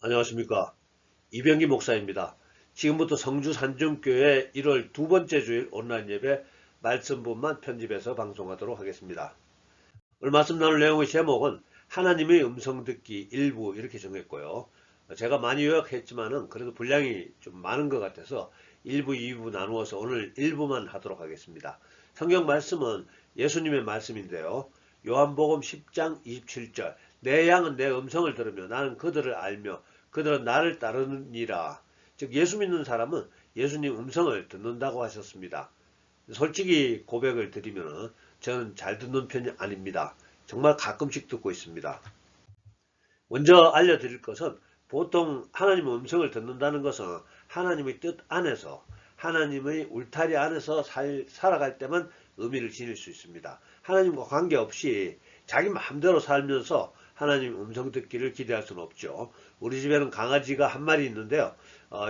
안녕하십니까. 이병기 목사입니다. 지금부터 성주 산중교회 1월 두 번째 주일 온라인 예배 말씀분만 편집해서 방송하도록 하겠습니다. 오늘 말씀 나눌 내용의 제목은 하나님의 음성 듣기 일부 이렇게 정했고요. 제가 많이 요약했지만은 그래도 분량이 좀 많은 것 같아서 1부, 2부 나누어서 오늘 1부만 하도록 하겠습니다. 성경 말씀은 예수님의 말씀인데요. 요한복음 10장 27절 내 양은 내 음성을 들으며 나는 그들을 알며 그들은 나를 따르느니라. 즉 예수 믿는 사람은 예수님 음성을 듣는다고 하셨습니다. 솔직히 고백을 드리면 저는 잘 듣는 편이 아닙니다. 정말 가끔씩 듣고 있습니다. 먼저 알려드릴 것은 보통 하나님의 음성을 듣는다는 것은 하나님의 뜻 안에서 하나님의 울타리 안에서 살아갈 때만 의미를 지닐 수 있습니다. 하나님과 관계없이 자기 마음대로 살면서 하나님 음성 듣기를 기대할 수는 없죠. 우리 집에는 강아지가 한 마리 있는데요.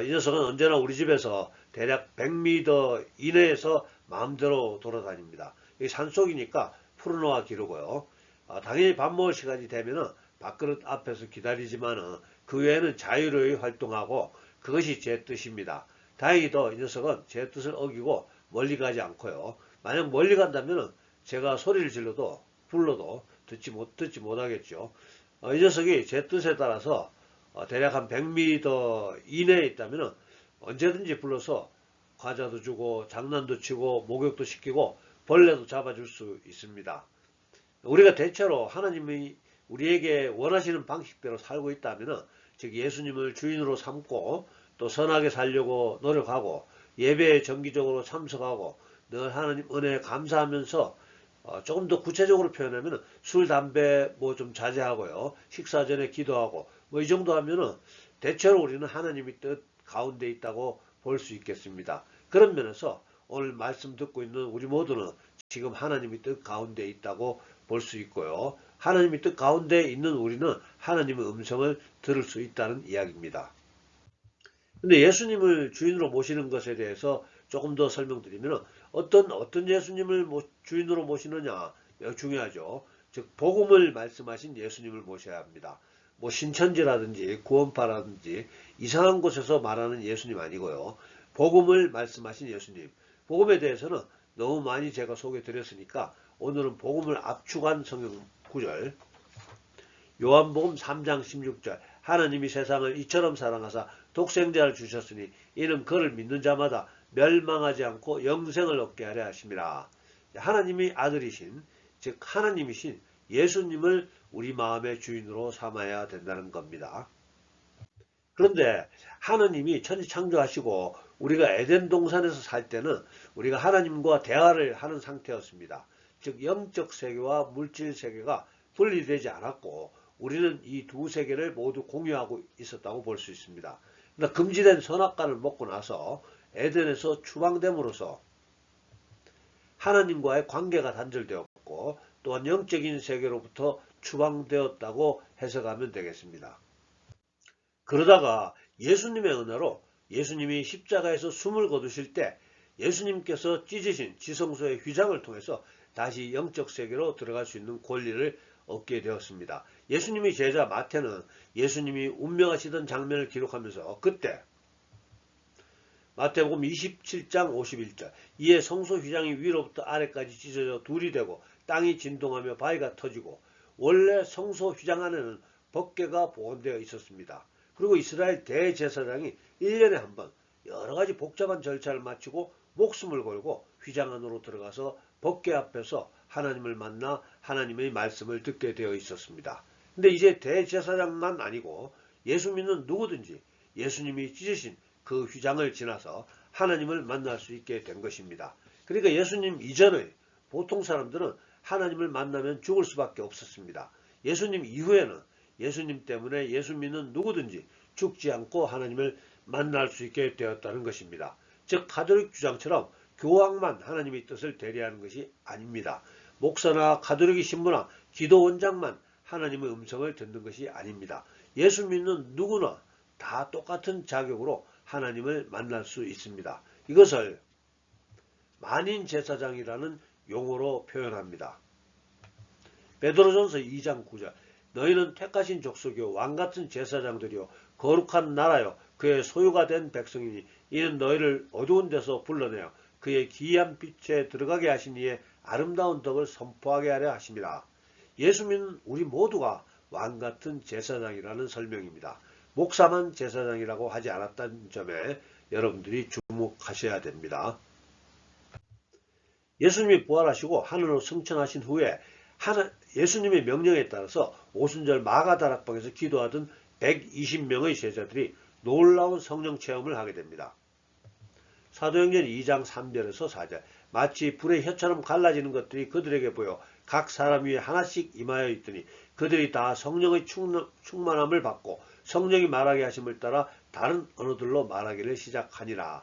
이 녀석은 언제나 우리 집에서 대략 100m 이내에서 마음대로 돌아다닙니다. 여기 산속이니까 푸르노가 기르고요. 당연히 밥 먹을 시간이 되면은 밥그릇 앞에서 기다리지만은 그 외에는 자유로이 활동하고 그것이 제 뜻입니다. 다행히도 이 녀석은 제 뜻을 어기고 멀리 가지 않고요. 만약 멀리 간다면은 제가 소리를 질러도 불러도 듣지 못하겠죠. 이 녀석이 제 뜻에 따라서 대략 한 100m 이내에 있다면 언제든지 불러서 과자도 주고 장난도 치고 목욕도 시키고 벌레도 잡아줄 수 있습니다. 우리가 대체로 하나님이 우리에게 원하시는 방식대로 살고 있다면 즉 예수님을 주인으로 삼고 또 선하게 살려고 노력하고 예배에 정기적으로 참석하고 늘 하나님 은혜에 감사하면서 조금 더 구체적으로 표현하면 술, 담배 뭐 좀 자제하고요. 식사 전에 기도하고 뭐 이 정도 하면은 대체로 우리는 하나님의 뜻 가운데 있다고 볼 수 있겠습니다. 그런 면에서 오늘 말씀 듣고 있는 우리 모두는 지금 하나님의 뜻 가운데 있다고 볼 수 있고요. 하나님의 뜻 가운데 있는 우리는 하나님의 음성을 들을 수 있다는 이야기입니다. 근데 예수님을 주인으로 모시는 것에 대해서 조금 더 설명드리면 어떤 예수님을 주인으로 모시느냐 매우 중요하죠. 즉 복음을 말씀하신 예수님을 모셔야 합니다. 뭐 신천지라든지 구원파라든지 이상한 곳에서 말하는 예수님 아니고요. 복음을 말씀하신 예수님. 복음에 대해서는 너무 많이 제가 소개해 드렸으니까 오늘은 복음을 압축한 성경 구절 요한복음 3장 16절 하나님이 세상을 이처럼 사랑하사 독생자를 주셨으니 이는 그를 믿는 자마다 멸망하지 않고 영생을 얻게 하려 하심이라. 하나님이 아들이신 즉 하나님이신 예수님을 우리 마음의 주인으로 삼아야 된다는 겁니다. 그런데 하나님이 천지 창조하시고 우리가 에덴 동산에서 살 때는 우리가 하나님과 대화를 하는 상태였습니다. 즉 영적 세계와 물질 세계가 분리되지 않았고 우리는 이 두 세계를 모두 공유하고 있었다고 볼 수 있습니다. 그러나 금지된 선악과를 먹고 나서 에덴에서 추방됨으로써 하나님과의 관계가 단절되었고 또한 영적인 세계로부터 추방되었다고 해석하면 되겠습니다. 그러다가 예수님의 은혜로 예수님이 십자가에서 숨을 거두실 때 예수님께서 찢으신 지성소의 휘장을 통해서 다시 영적 세계로 들어갈 수 있는 권리를 얻게 되었습니다. 예수님의 제자 마태는 예수님이 운명하시던 장면을 기록하면서 그때 마태복음 27장 51절 이에 성소 휘장이 위로부터 아래까지 찢어져 둘이 되고 땅이 진동하며 바위가 터지고 원래 성소 휘장 안에는 법궤가 보관되어 있었습니다. 그리고 이스라엘 대제사장이 1년에 한 번 여러가지 복잡한 절차를 마치고 목숨을 걸고 휘장 안으로 들어가서 법궤 앞에서 하나님을 만나 하나님의 말씀을 듣게 되어 있었습니다. 근데 이제 대제사장만 아니고 예수 믿는 누구든지 예수님이 찢으신 그 휘장을 지나서 하나님을 만날 수 있게 된 것입니다. 그러니까 예수님 이전의 보통 사람들은 하나님을 만나면 죽을 수밖에 없었습니다. 예수님 이후에는 예수님 때문에 예수 믿는 누구든지 죽지 않고 하나님을 만날 수 있게 되었다는 것입니다. 즉 가톨릭 주장처럼 교황만 하나님의 뜻을 대리하는 것이 아닙니다. 목사나 가톨릭의 신부나 기도원장만 하나님의 음성을 듣는 것이 아닙니다. 예수 믿는 누구나 다 똑같은 자격으로 하나님을 만날 수 있습니다. 이것을 만인제사장이라는 용어로 표현합니다. 베드로전서 2장 9절 너희는 택하신 족속이요 왕같은 제사장들이요 거룩한 나라요 그의 소유가 된 백성이니 이는 너희를 어두운 데서 불러내어 그의 기이한 빛에 들어가게 하신 이의 아름다운 덕을 선포하게 하려 하심이라. 예수 믿는 우리 모두가 왕같은 제사장이라는 설명입니다. 목사만 제사장이라고 하지 않았다는 점에 여러분들이 주목하셔야 됩니다. 예수님이 부활하시고 하늘로 승천하신 후에 예수님의 명령에 따라서 오순절 마가다락방에서 기도하던 120명의 제자들이 놀라운 성령 체험을 하게 됩니다. 사도행전 2장 3절에서 4절 마치 불의 혀처럼 갈라지는 것들이 그들에게 보여 각 사람 위에 하나씩 임하여 있더니 그들이 다 성령의 충만함을 받고 성령이 말하게 하심을 따라 다른 언어들로 말하기를 시작하니라.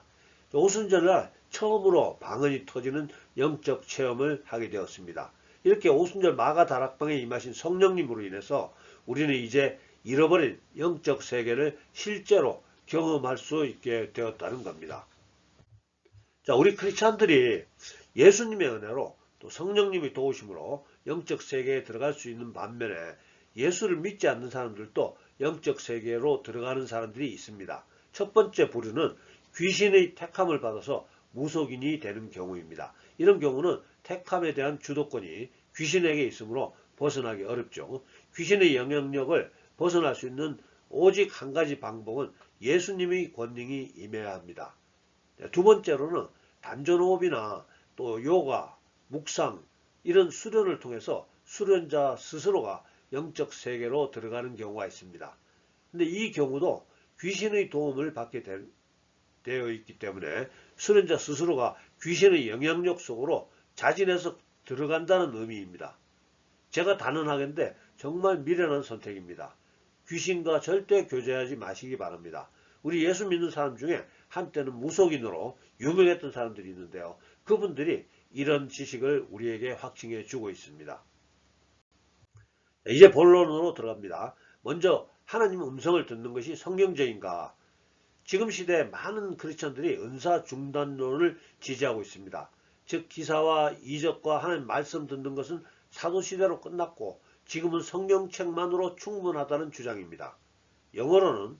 오순절날 처음으로 방언이 터지는 영적 체험을 하게 되었습니다. 이렇게 오순절 마가다락방에 임하신 성령님으로 인해서 우리는 이제 잃어버린 영적 세계를 실제로 경험할 수 있게 되었다는 겁니다. 자, 우리 크리스찬들이 예수님의 은혜로 또 성령님의 도우심으로 영적 세계에 들어갈 수 있는 반면에 예수를 믿지 않는 사람들도 영적 세계로 들어가는 사람들이 있습니다. 첫 번째 부류는 귀신의 택함을 받아서 무속인이 되는 경우입니다. 이런 경우는 택함에 대한 주도권이 귀신에게 있으므로 벗어나기 어렵죠. 귀신의 영향력을 벗어날 수 있는 오직 한 가지 방법은 예수님의 권능이 임해야 합니다. 두 번째로는 단전호흡이나 또 요가, 묵상 이런 수련을 통해서 수련자 스스로가 영적 세계로 들어가는 경우가 있습니다. 근데 이 경우도 귀신의 도움을 받게 되어 있기 때문에 수련자 스스로가 귀신의 영향력 속으로 자진해서 들어간다는 의미입니다. 제가 단언하건대 정말 미련한 선택입니다. 귀신과 절대 교제하지 마시기 바랍니다. 우리 예수 믿는 사람 중에 한때는 무속인으로 유명했던 사람들이 있는데요. 그분들이 이런 지식을 우리에게 확증해 주고 있습니다. 이제 본론으로 들어갑니다. 먼저 하나님의 음성을 듣는 것이 성경적인가? 지금 시대에 많은 크리스천들이 은사 중단론을 지지하고 있습니다. 즉 기사와 이적과 하나님 말씀 듣는 것은 사도시대로 끝났고 지금은 성경책만으로 충분하다는 주장입니다. 영어로는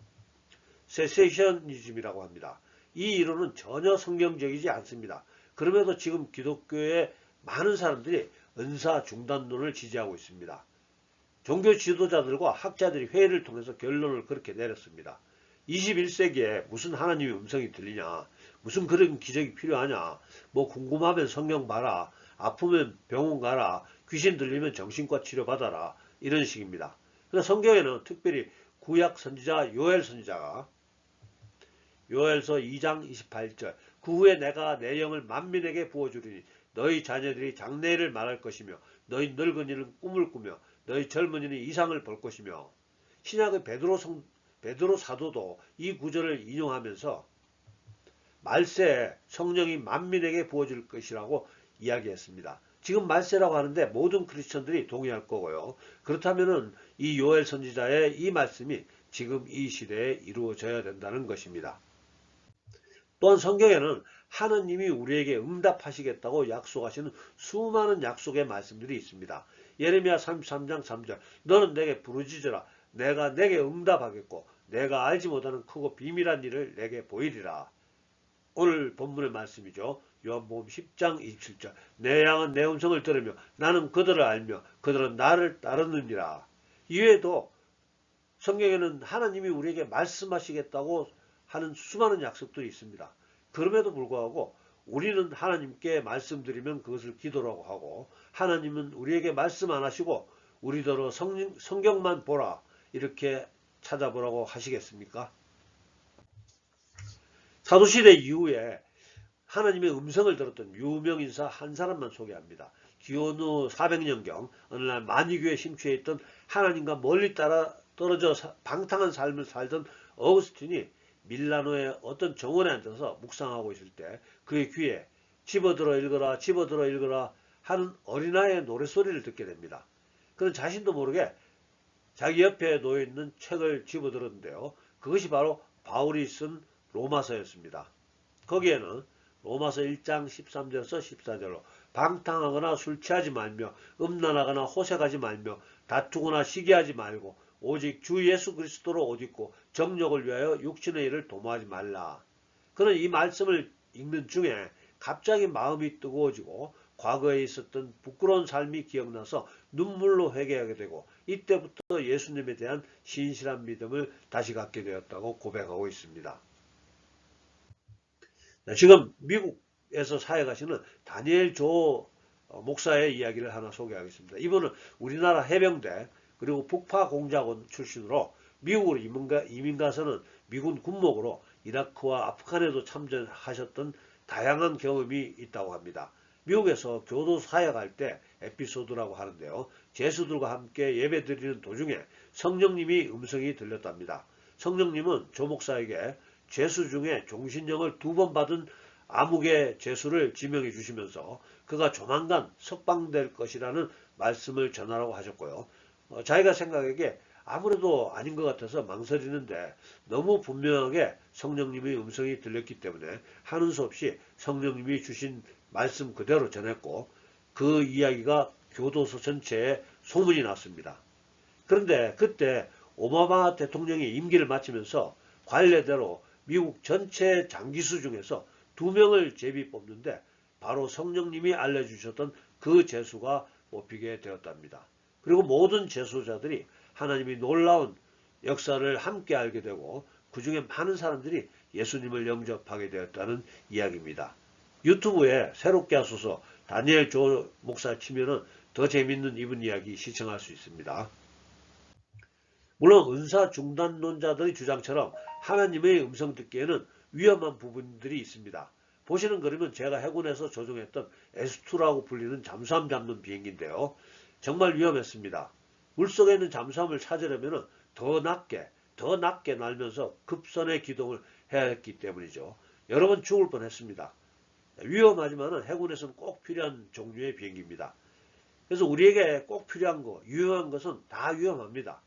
세세셔니즘이라고 합니다. 이 이론은 전혀 성경적이지 않습니다. 그럼에도 지금 기독교의 많은 사람들이 은사 중단론을 지지하고 있습니다. 종교 지도자들과 학자들이 회의를 통해서 결론을 그렇게 내렸습니다. 21세기에 무슨 하나님의 음성이 들리냐, 무슨 그런 기적이 필요하냐, 뭐 궁금하면 성경 봐라, 아프면 병원 가라, 귀신 들리면 정신과 치료 받아라, 이런 식입니다. 그래서 성경에는 특별히 구약 선지자 요엘 선지자가 요엘서 2장 28절 그 후에 내가 내 영을 만민에게 부어주리니 너희 자녀들이 장래일을 말할 것이며 너희 늙은이는 꿈을 꾸며 너희 젊은이는 이상을 볼 것이며 신약의 베드로 사도도 이 구절을 인용하면서 말세에 성령이 만민에게 부어질 것이라고 이야기했습니다. 지금 말세라고 하는데 모든 크리스천들이 동의할 거고요. 그렇다면 이 요엘 선지자의 이 말씀이 지금 이 시대에 이루어져야 된다는 것입니다. 또한 성경에는 하느님이 우리에게 응답하시겠다고 약속하시는 수많은 약속의 말씀들이 있습니다. 예레미야 33장 3절 너는 내게 부르짖으라 내가 내게 응답하겠고 내가 알지 못하는 크고 비밀한 일을 내게 보이리라. 오늘 본문의 말씀이죠. 요한복음 10장 27절 내 양은 내 음성을 들으며 나는 그들을 알며 그들은 나를 따르느니라. 이외에도 성경에는 하나님이 우리에게 말씀하시겠다고 하는 수많은 약속들이 있습니다. 그럼에도 불구하고 우리는 하나님께 말씀드리면 그것을 기도라고 하고 하나님은 우리에게 말씀 안 하시고 우리더러 성경만 보라 이렇게 찾아보라고 하시겠습니까? 사도시대 이후에 하나님의 음성을 들었던 유명인사 한 사람만 소개합니다. 기원 후 400년경 어느 날 만이교에 심취해 있던 하나님과 멀리 떨어져 방탕한 삶을 살던 어거스틴이 밀라노의 어떤 정원에 앉아서 묵상하고 있을 때 그의 귀에 집어들어 읽어라 집어들어 읽어라 하는 어린아이의 노랫소리를 듣게 됩니다. 그는 자신도 모르게 자기 옆에 놓여있는 책을 집어들었는데요. 그것이 바로 바울이 쓴 로마서였습니다. 거기에는 로마서 1장 13절에서 14절로 방탕하거나 술 취하지 말며 음란하거나 호색하지 말며 다투거나 시기하지 말고 오직 주 예수 그리스도로 옷 입고 정욕을 위하여 육신의 일을 도모하지 말라. 그는 이 말씀을 읽는 중에 갑자기 마음이 뜨거워지고 과거에 있었던 부끄러운 삶이 기억나서 눈물로 회개하게 되고 이때부터 예수님에 대한 신실한 믿음을 다시 갖게 되었다고 고백하고 있습니다. 지금 미국에서 사역하시는 다니엘 조 목사의 이야기를 하나 소개하겠습니다. 이분은 우리나라 해병대 그리고 북파공작원 출신으로 미국으로 이민 가서는 미군 군목으로 이라크와 아프간에도 참전하셨던 다양한 경험이 있다고 합니다. 미국에서 교도 사역할 때 에피소드라고 하는데요. 제수들과 함께 예배드리는 도중에 성령님이 음성이 들렸답니다. 성령님은 조 목사에게 제수 중에 종신령을 2번 받은 암흑의 제수를 지명해 주시면서 그가 조만간 석방될 것이라는 말씀을 전하라고 하셨고요. 자기가 생각하기에 아무래도 아닌 것 같아서 망설이는데 너무 분명하게 성령님의 음성이 들렸기 때문에 하는 수 없이 성령님이 주신 말씀 그대로 전했고 그 이야기가 교도소 전체에 소문이 났습니다. 그런데 그때 오바마 대통령이 임기를 마치면서 관례대로 미국 전체 장기수 중에서 2명을 제비 뽑는데 바로 성령님이 알려주셨던 그 제수가 뽑히게 되었답니다. 그리고 모든 제수자들이 하나님이 놀라운 역사를 함께 알게 되고 그 중에 많은 사람들이 예수님을 영접하게 되었다는 이야기입니다. 유튜브에 새롭게 하소서 다니엘 조 목사 치면은 더 재밌는 이분 이야기 시청할 수 있습니다. 물론 은사 중단론자들의 주장처럼 하나님의 음성 듣기에는 위험한 부분들이 있습니다. 보시는 그림은 제가 해군에서 조종했던 S2라고 불리는 잠수함 잡는 비행기인데요. 정말 위험했습니다. 물속에 있는 잠수함을 찾으려면 더 낮게 날면서 급선의 기동을 해야 했기 때문이죠. 여러 번 죽을 뻔했습니다. 위험하지만 해군에서는 꼭 필요한 종류의 비행기입니다. 그래서 우리에게 꼭 필요한 거, 유용한 것은 다 위험합니다.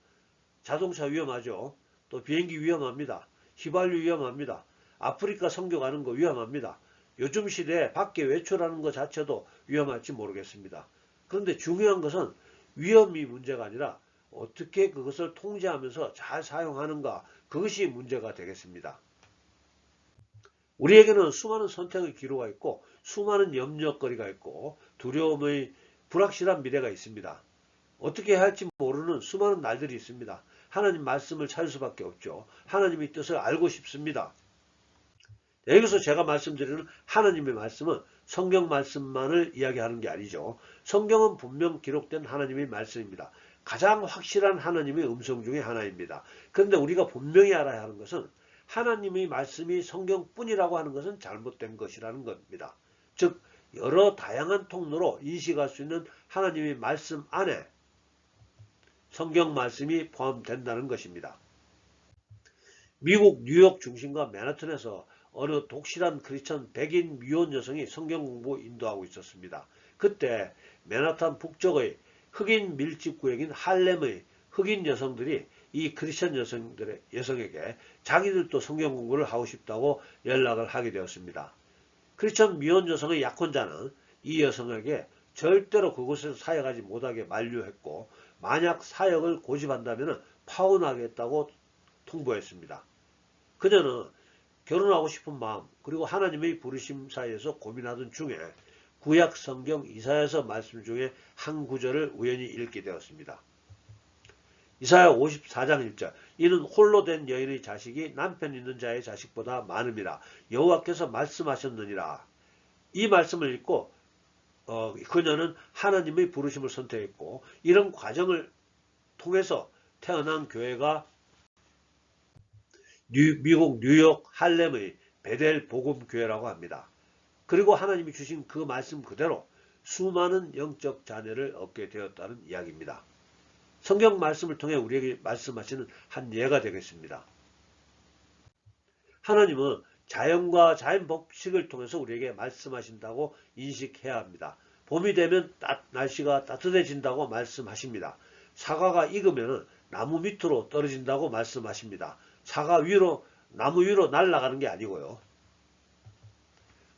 자동차 위험하죠. 또 비행기 위험합니다. 휘발유 위험합니다. 아프리카 선교 가는 거 위험합니다. 요즘 시대에 밖에 외출하는 것 자체도 위험할지 모르겠습니다. 그런데 중요한 것은 위험이 문제가 아니라 어떻게 그것을 통제하면서 잘 사용하는가, 그것이 문제가 되겠습니다. 우리에게는 수많은 선택의 기로가 있고 수많은 염려거리가 있고 두려움의 불확실한 미래가 있습니다. 어떻게 해야 할지 모르는 수많은 날들이 있습니다. 하나님 말씀을 찾을 수밖에 없죠. 하나님의 뜻을 알고 싶습니다. 여기서 제가 말씀드리는 하나님의 말씀은 성경 말씀만을 이야기하는 게 아니죠. 성경은 분명 기록된 하나님의 말씀입니다. 가장 확실한 하나님의 음성 중에 하나입니다. 그런데 우리가 분명히 알아야 하는 것은 하나님의 말씀이 성경뿐이라고 하는 것은 잘못된 것이라는 겁니다. 즉 여러 다양한 통로로 인식할 수 있는 하나님의 말씀 안에 성경 말씀이 포함된다는 것입니다. 미국 뉴욕 중심과 맨하튼에서 어느 독실한 크리스천 백인 미혼 여성이 성경 공부 인도하고 있었습니다. 그때 맨하탄 북쪽의 흑인 밀집구역인 할렘의 흑인 여성들이 이 크리스천 여성에게 자기들도 성경 공부를 하고 싶다고 연락을 하게 되었습니다. 크리스천 미혼 여성의 약혼자는 이 여성에게 절대로 그곳에서 사역하지 못하게 만류했고 만약 사역을 고집한다면 파혼하겠다고 통보했습니다. 그녀는 결혼하고 싶은 마음 그리고 하나님의 부르심 사이에서 고민하던 중에 구약 성경 이사야서 말씀 중에 한 구절을 우연히 읽게 되었습니다. 이사야 54장 1절 이는 홀로 된 여인의 자식이 남편 있는 자의 자식보다 많음이라 여호와께서 말씀하셨느니라. 이 말씀을 읽고 그녀는 하나님의 부르심을 선택했고 이런 과정을 통해서 태어난 교회가 미국 뉴욕 할렘의 베델 복음교회라고 합니다. 그리고 하나님이 주신 그 말씀 그대로 수많은 영적 자녀를 얻게 되었다는 이야기입니다. 성경 말씀을 통해 우리에게 말씀하시는 한 예가 되겠습니다. 하나님은 자연과 자연 법칙을 통해서 우리에게 말씀하신다고 인식해야 합니다. 봄이 되면 날씨가 따뜻해진다고 말씀하십니다. 사과가 익으면 나무 밑으로 떨어진다고 말씀하십니다. 나무 위로 날아가는 게 아니고요.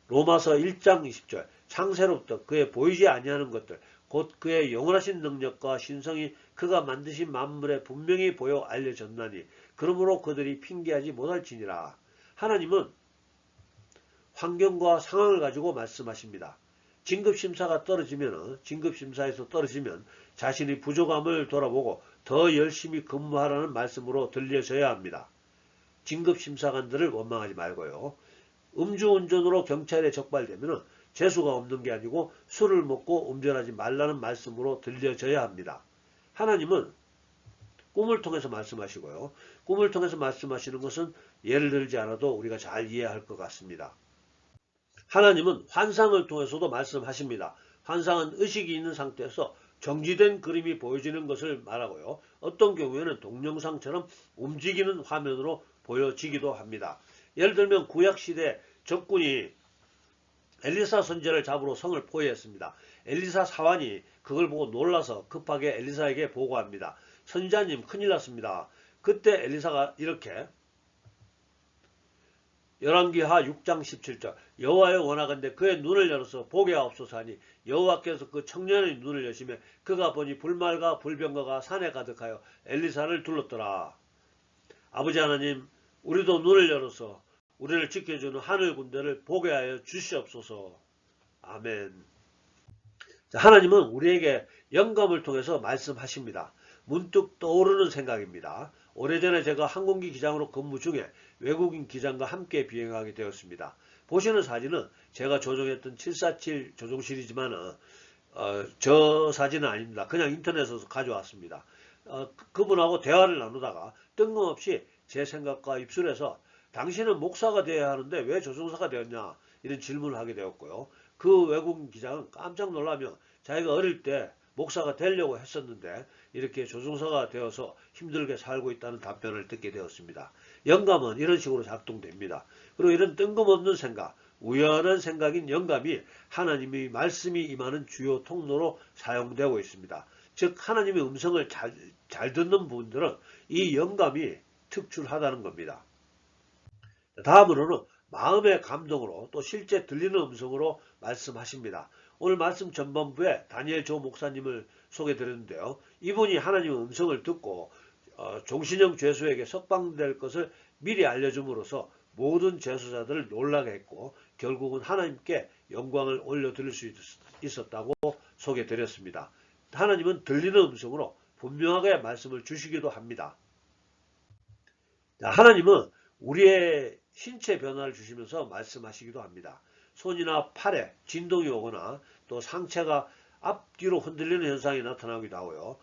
로마서 1장 20절 창세로부터 그의 보이지 아니하는 것들 곧 그의 영원하신 능력과 신성이 그가 만드신 만물에 분명히 보여 알려졌나니 그러므로 그들이 핑계하지 못할지니라. 하나님은 환경과 상황을 가지고 말씀하십니다. 진급심사가 진급심사에서 떨어지면 자신의 부족함을 돌아보고 더 열심히 근무하라는 말씀으로 들려져야 합니다. 진급심사관들을 원망하지 말고요. 음주운전으로 경찰에 적발되면 재수가 없는 게 아니고 술을 먹고 운전하지 말라는 말씀으로 들려져야 합니다. 하나님은 꿈을 통해서 말씀하시고요. 꿈을 통해서 말씀하시는 것은 예를 들지 않아도 우리가 잘 이해할 것 같습니다. 하나님은 환상을 통해서도 말씀하십니다. 환상은 의식이 있는 상태에서 정지된 그림이 보여지는 것을 말하고요. 어떤 경우에는 동영상처럼 움직이는 화면으로 보여지기도 합니다. 예를 들면 구약시대 적군이 엘리사 선지자를 잡으러 성을 포위했습니다. 엘리사 사환이 그걸 보고 놀라서 급하게 엘리사에게 보고합니다. 선지자님 큰일 났습니다. 그때 엘리사가 이렇게 열왕기하 6장 17절 여호와여 원하건대 그의 눈을 열어서 보게 하옵소서 하니 여호와께서 그 청년의 눈을 여시매 그가 보니 불말과 불병거가 산에 가득하여 엘리사를 둘렀더라. 아버지 하나님 우리도 눈을 열어서 우리를 지켜주는 하늘 군대를 보게 하여 주시옵소서. 아멘. 하나님은 우리에게 영감을 통해서 말씀하십니다. 문득 떠오르는 생각입니다. 오래전에 제가 항공기 기장으로 근무 중에 외국인 기장과 함께 비행하게 되었습니다. 보시는 사진은 제가 조종했던 747 조종실이지만 저 사진은 아닙니다. 그냥 인터넷에서 가져왔습니다. 그분하고 대화를 나누다가 뜬금없이 제 생각과 입술에서 당신은 목사가 되어야 하는데 왜 조종사가 되었냐 이런 질문을 하게 되었고요. 그 외국인 기장은 깜짝 놀라며 자기가 어릴 때 목사가 되려고 했었는데 이렇게 조종사가 되어서 힘들게 살고 있다는 답변을 듣게 되었습니다. 영감은 이런 식으로 작동됩니다. 그리고 이런 뜬금없는 생각, 우연한 생각인 영감이 하나님의 말씀이 임하는 주요 통로로 사용되고 있습니다. 즉 하나님의 음성을 잘 듣는 분들은 이 영감이 특출하다는 겁니다. 다음으로는 마음의 감동으로 또 실제 들리는 음성으로 말씀하십니다. 오늘 말씀 전반부에 다니엘 조 목사님을 소개드렸는데요. 이분이 하나님의 음성을 듣고 종신형 죄수에게 석방될 것을 미리 알려줌으로써 모든 죄수자들을 놀라게 했고 결국은 하나님께 영광을 올려드릴 수 있었다고 소개드렸습니다. 하나님은 들리는 음성으로 분명하게 말씀을 주시기도 합니다. 하나님은 우리의 신체 변화를 주시면서 말씀하시기도 합니다. 손이나 팔에 진동이 오거나 또 상체가 앞뒤로 흔들리는 현상이 나타나기도 하고요.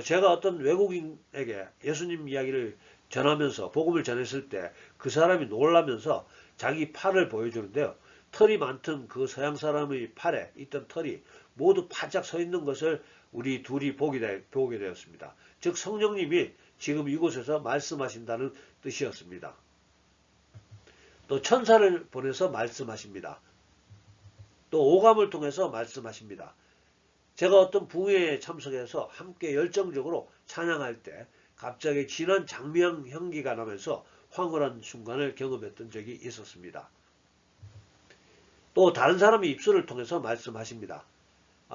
제가 어떤 외국인에게 예수님 이야기를 전하면서 복음을 전했을 때 그 사람이 놀라면서 자기 팔을 보여주는데요. 털이 많던 그 서양 사람의 팔에 있던 털이 모두 바짝 서 있는 것을 우리 둘이 보게 되었습니다. 즉 성령님이 지금 이곳에서 말씀하신다는 뜻이었습니다. 또 천사를 보내서 말씀하십니다. 또 오감을 통해서 말씀하십니다. 제가 어떤 부흥회에 참석해서 함께 열정적으로 찬양할 때 갑자기 진한 장미향 향기가 나면서 황홀한 순간을 경험했던 적이 있었습니다. 또 다른 사람의 입술을 통해서 말씀하십니다.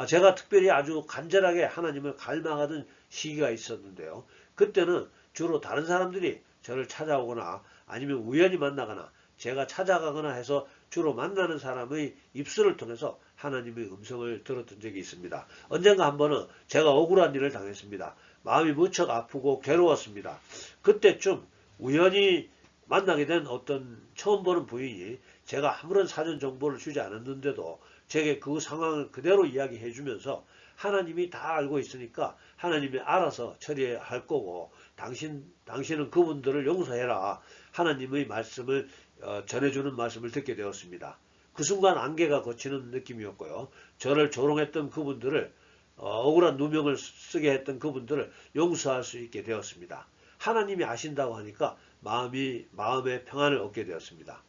제가 특별히 아주 간절하게 하나님을 갈망하던 시기가 있었는데요. 그때는 주로 다른 사람들이 저를 찾아오거나 아니면 우연히 만나거나 제가 찾아가거나 해서 주로 만나는 사람의 입술을 통해서 하나님의 음성을 들었던 적이 있습니다. 언젠가 한 번은 제가 억울한 일을 당했습니다. 마음이 무척 아프고 괴로웠습니다. 그때쯤 우연히 만나게 된 어떤 처음 보는 부인이 제가 아무런 사전 정보를 주지 않았는데도 제게 그 상황을 그대로 이야기해 주면서 하나님이 다 알고 있으니까 하나님이 알아서 처리할 거고 당신은 그분들을 용서해라. 하나님의 말씀을 전해주는 말씀을 듣게 되었습니다. 그 순간 안개가 걷히는 느낌이었고요. 저를 조롱했던 그분들을 억울한 누명을 쓰게 했던 그분들을 용서할 수 있게 되었습니다. 하나님이 아신다고 하니까 마음의 평안을 얻게 되었습니다.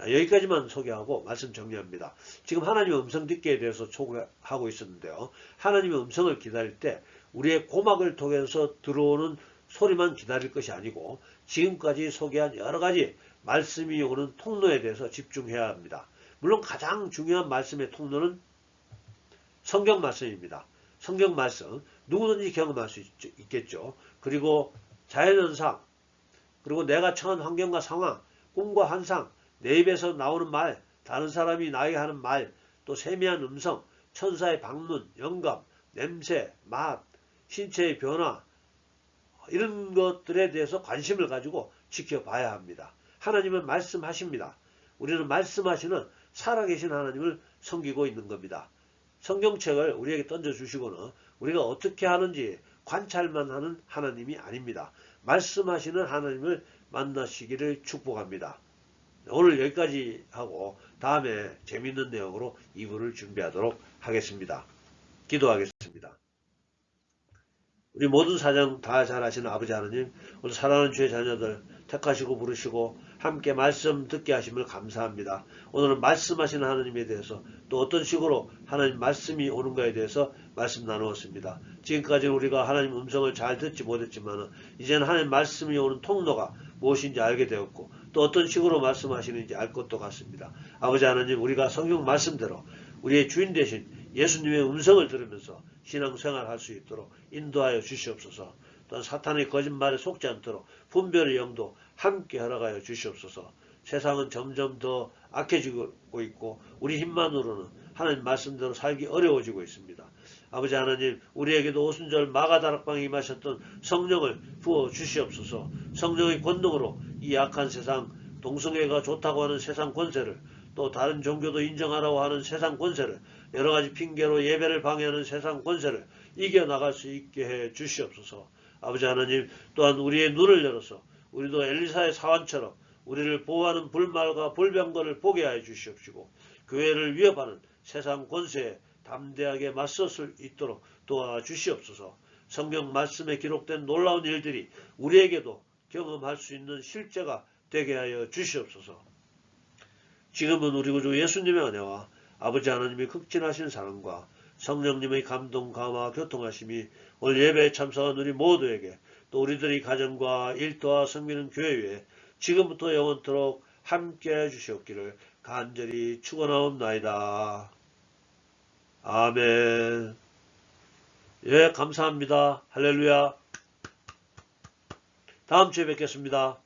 여기까지만 소개하고 말씀 정리합니다. 지금 하나님의 음성 듣기에 대해서 소개하고 있었는데요. 하나님의 음성을 기다릴 때 우리의 고막을 통해서 들어오는 소리만 기다릴 것이 아니고 지금까지 소개한 여러 가지 말씀이 오는 통로에 대해서 집중해야 합니다. 물론 가장 중요한 말씀의 통로는 성경 말씀입니다. 성경 말씀 누구든지 경험할 수 있겠죠. 그리고 자연현상, 그리고 내가 처한 환경과 상황, 꿈과 환상, 내 입에서 나오는 말, 다른 사람이 나에게 하는 말, 또 세미한 음성, 천사의 방문, 영감, 냄새, 맛, 신체의 변화, 이런 것들에 대해서 관심을 가지고 지켜봐야 합니다. 하나님은 말씀하십니다. 우리는 말씀하시는 살아계신 하나님을 섬기고 있는 겁니다. 성경책을 우리에게 던져주시고는 우리가 어떻게 하는지 관찰만 하는 하나님이 아닙니다. 말씀하시는 하나님을 만나시기를 축복합니다. 오늘 여기까지 하고 다음에 재미있는 내용으로 2부를 준비하도록 하겠습니다. 기도하겠습니다. 우리 모든 사정 다 잘 아시는 아버지 하나님, 오늘 사랑하는 주의 자녀들 택하시고 부르시고 함께 말씀 듣게 하심을 감사합니다. 오늘은 말씀하시는 하나님에 대해서 또 어떤 식으로 하나님 말씀이 오는가에 대해서 말씀 나누었습니다. 지금까지 우리가 하나님 음성을 잘 듣지 못했지만 이제는 하나님 말씀이 오는 통로가 무엇인지 알게 되었고 또 어떤 식으로 말씀하시는지 알 것도 같습니다. 아버지 하나님, 우리가 성경 말씀대로 우리의 주인 되신 예수님의 음성을 들으면서 신앙생활할 수 있도록 인도하여 주시옵소서. 또한 사탄의 거짓말에 속지 않도록 분별의 영도 함께 허락하여 주시옵소서. 세상은 점점 더 악해지고 있고 우리 힘만으로는 하나님 말씀대로 살기 어려워지고 있습니다. 아버지 하나님, 우리에게도 오순절 마가다락방에 임하셨던 성령을 부어 주시옵소서. 성령의 권능으로 이 악한 세상, 동성애가 좋다고 하는 세상 권세를, 또 다른 종교도 인정하라고 하는 세상 권세를, 여러가지 핑계로 예배를 방해하는 세상 권세를 이겨나갈 수 있게 해 주시옵소서. 아버지 하나님, 또한 우리의 눈을 열어서 우리도 엘리사의 사환처럼 우리를 보호하는 불말과 불병거를 보게 하여 주시옵시고 교회를 위협하는 세상 권세에 담대하게 맞설 수 있도록 도와주시옵소서. 성경 말씀에 기록된 놀라운 일들이 우리에게도 경험할 수 있는 실제가 되게 하여 주시옵소서. 지금은 우리 구주 예수님의 은혜와 아버지 하나님의 극진하신 사랑과 성령님의 감동, 감화, 교통하심이 오늘 예배에 참석한 우리 모두에게 또 우리들의 가정과 일터와 성미는 교회 위에 지금부터 영원토록 함께해 주시옵기를 간절히 축원하옵나이다. 아멘. 예, 감사합니다. 할렐루야. 다음 주에 뵙겠습니다.